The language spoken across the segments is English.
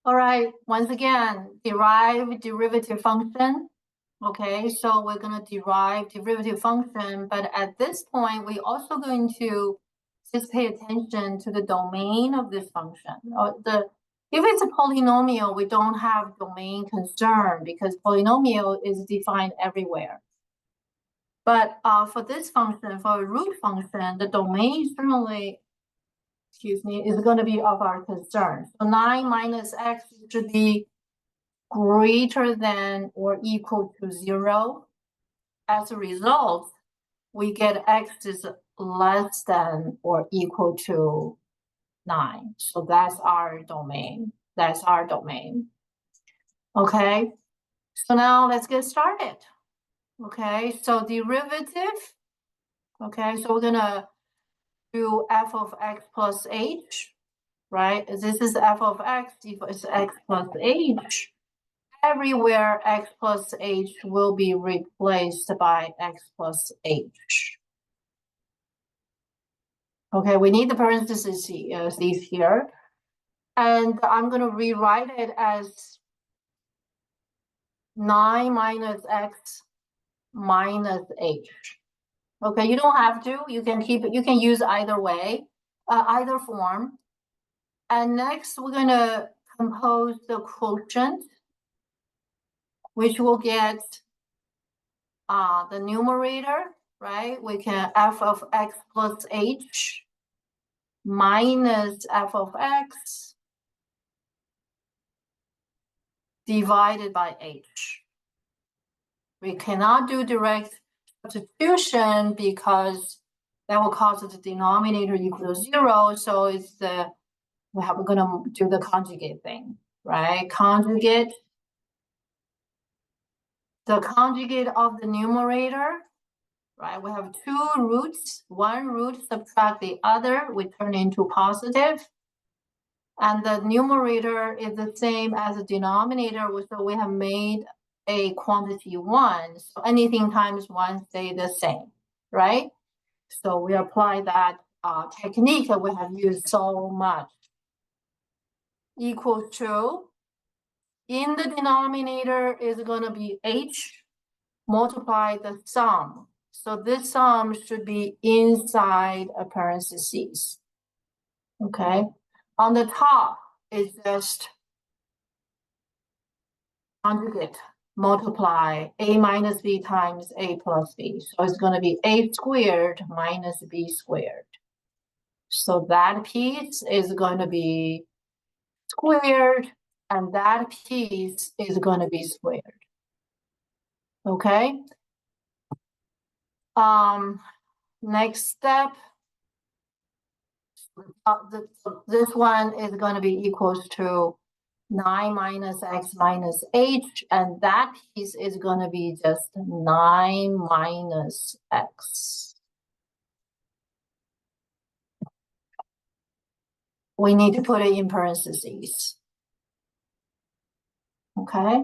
All right, once again, derive derivative function. Okay, so we're going to derive derivative function, but at this point, we're also going to just pay attention to the domain of this function. If it's a polynomial, we don't have domain concern because polynomial is defined everywhere. But for this function, for a root function, the domain certainly, is going to be of our concern. So 9 minus x should be greater than or equal to 0. As a result, we get x is less than or equal to 9. So that's our domain. That's our domain. Okay, so now let's get started. Okay, so derivative. Okay, so we're gonna do f of x plus h, right? This is f of x equals x plus h. Everywhere x plus h will be replaced by x plus h. Okay, we need the parentheses here. And I'm going to rewrite it as 9 minus x minus h. Okay, you don't have to. You can keep it. You can use either way, either form. And next, we're going to compose the quotient, which will get the numerator, right? We can f of x plus h minus f of x divided by h. We cannot do direct substitution because that will cause the denominator equal to 0. So it's we're going to do the conjugate thing, right? Conjugate. The conjugate of the numerator, right? We have two roots. One root subtract the other, we turn into positive. And the numerator is the same as the denominator, so we have made a quantity 1. So anything times 1 stay the same, right? So we apply that technique that we have used so much. Equals to, in the denominator is going to be h, multiply the sum. So this sum should be inside a parentheses. Okay. On the top is just conjugate, multiply a minus b times a plus b. So it's going to be a squared minus b squared. So that piece is going to be squared, and that piece is going to be squared. Okay. Next step. This one is going to be equals to 9 minus x minus h, and that piece is going to be just 9 minus x. We need to put it in parentheses. Okay.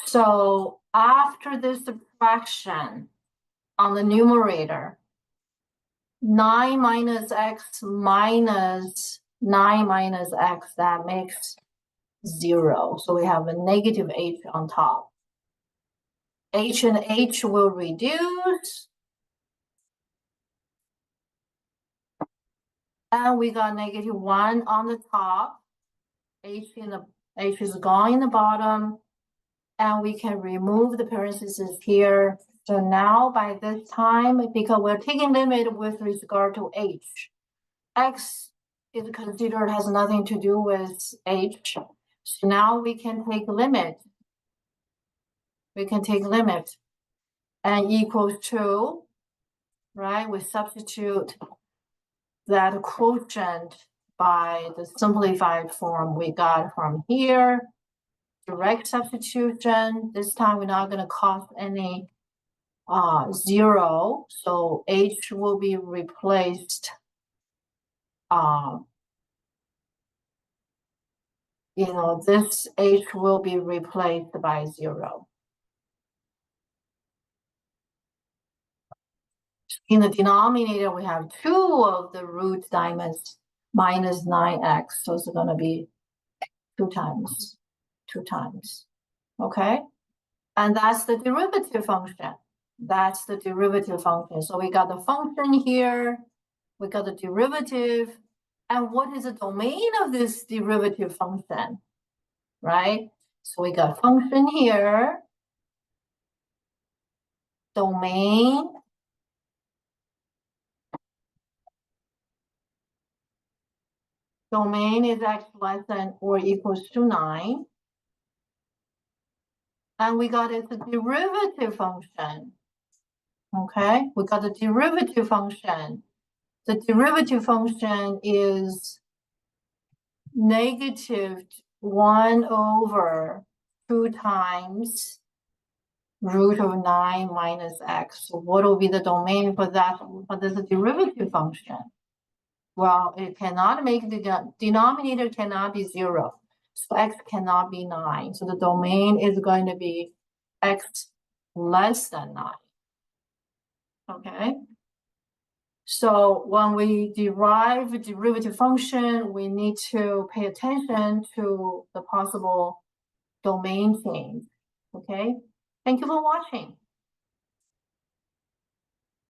So after this subtraction on the numerator, 9 minus x minus 9 minus x, that makes 0. So we have a negative h on top. H and h will reduce. And we got negative 1 on the top. H is gone in the bottom. And we can remove the parentheses here. So now by this time, because we're taking limit with regard to h, x is considered has nothing to do with h. So now we can take limit. We can take limit and equals to, right? We substitute that quotient by the simplified form we got from here. Direct substitution. This time we're not going to cost any 0. So h will be replaced. This h will be replaced by 0. In the denominator, we have 2 of the root minus 9x. So it's going to be 2 times, okay? And that's the derivative function. That's the derivative function. So we got the function here, we got the derivative, and what is the domain of this derivative function, right? So we got function here, domain, is x less than or equals to 9. And we got it's a derivative function. Okay, we got the derivative function. The derivative function is negative 1 over 2 times root of 9 minus x. So what will be the domain for that? But there's a derivative function. Well, it cannot make the denominator cannot be 0. So x cannot be 9. So the domain is going to be x less than 9. Okay. So when we derive a derivative function, we need to pay attention to the possible domain change. Okay. Thank you for watching.